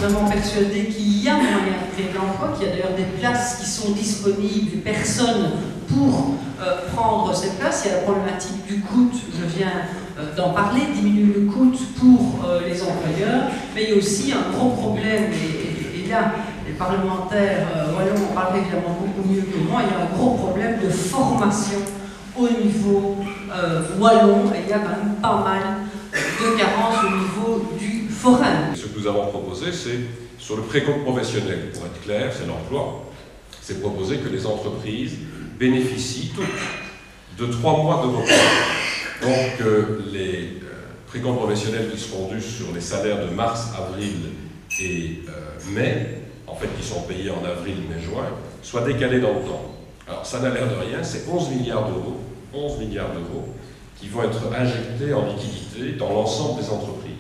vraiment persuadés qu'il y a moyen de créer de l'emploi, qu'il y a d'ailleurs des places qui sont disponibles, des personnes pour prendre ces places. Il y a la problématique du coût, je viens d'en parler, diminuer le coût pour les employeurs, mais il y a aussi un gros problème, et là, les parlementaires wallons en parlent évidemment beaucoup mieux que moi, il y a un gros problème de formation au niveau wallon, et il y a quand même pas mal de carences au niveau du forum. Ce que nous avons proposé, c'est sur le précompte professionnel, pour être clair, c'est l'emploi, c'est proposer que les entreprises bénéficient toutes de 3 mois de repos. Donc les précomptes professionnels qui seront dus sur les salaires de mars, avril et mai, en fait qui sont payés en avril, mai, juin, soient décalés dans le temps. Alors ça n'a l'air de rien, c'est 11 milliards d'euros qui vont être injectés en liquidité dans l'ensemble des entreprises.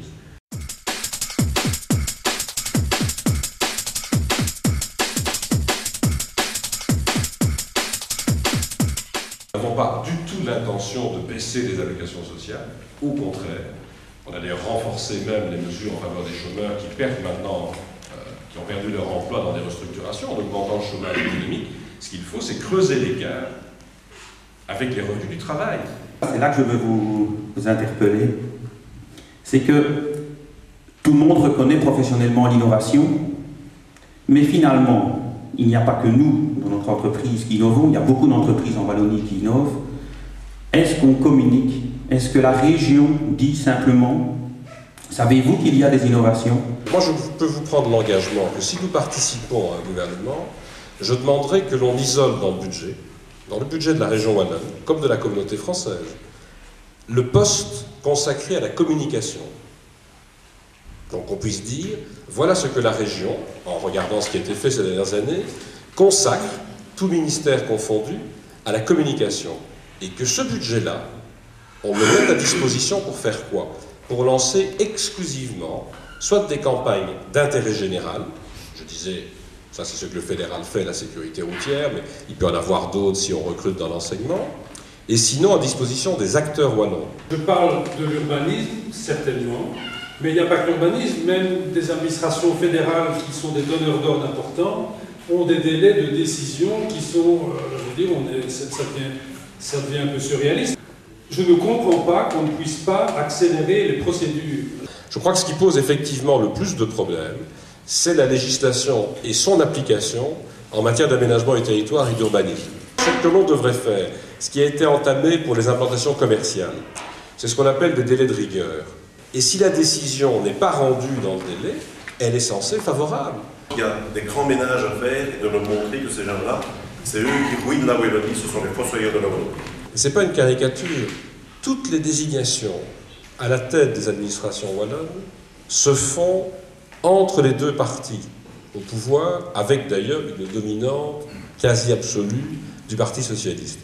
Nous n'avons pas du tout l'intention de baisser les allocations sociales, au contraire. On a d'ailleurs renforcé même les mesures en faveur des chômeurs qui perdent maintenant, qui ont perdu leur emploi dans des restructurations, en augmentant le chômage économique. Ce qu'il faut, c'est creuser l'écart avec les revenus du travail. C'est là que je veux vous interpeller. C'est que tout le monde reconnaît professionnellement l'innovation, mais finalement, il n'y a pas que nous, dans notre entreprise, qui innovons, il y a beaucoup d'entreprises en Wallonie qui innovent. Est-ce qu'on communique? Est-ce que la région dit simplement, savez-vous qu'il y a des innovations? Moi, je peux vous prendre l'engagement que si nous participons à un gouvernement, je demanderai que l'on isole dans le budget de la région wallonne, comme de la communauté française, le poste consacré à la communication. Donc on puisse dire, voilà ce que la région, en regardant ce qui a été fait ces dernières années, consacre, tout ministère confondu, à la communication. Et que ce budget-là, on le mette à disposition pour faire quoi? Pour lancer exclusivement, soit des campagnes d'intérêt général, je disais, ça c'est ce que le fédéral fait, la sécurité routière, mais il peut en avoir d'autres si on recrute dans l'enseignement, et sinon à disposition des acteurs wallons. Je parle de l'urbanisme, certainement, mais il n'y a pas que l'urbanisme, même des administrations fédérales qui sont des donneurs d'ordre importants ont des délais de décision qui sont, je veux dire, ça devient un peu surréaliste. Je ne comprends pas qu'on ne puisse pas accélérer les procédures. Je crois que ce qui pose effectivement le plus de problèmes, c'est la législation et son application en matière d'aménagement du territoire et d'urbanisme. Ce que l'on devrait faire, ce qui a été entamé pour les implantations commerciales, c'est ce qu'on appelle des délais de rigueur. Et si la décision n'est pas rendue dans le délai, elle est censée favorable. Il y a des grands ménages à faire et de leur montrer que ces gens-là, c'est eux qui ruinent la Wallonie, ce sont les fossoyeurs de la Wallonie. Ce n'est pas une caricature. Toutes les désignations à la tête des administrations wallonnes se font entre les deux partis au pouvoir, avec d'ailleurs une dominante quasi absolue du Parti socialiste.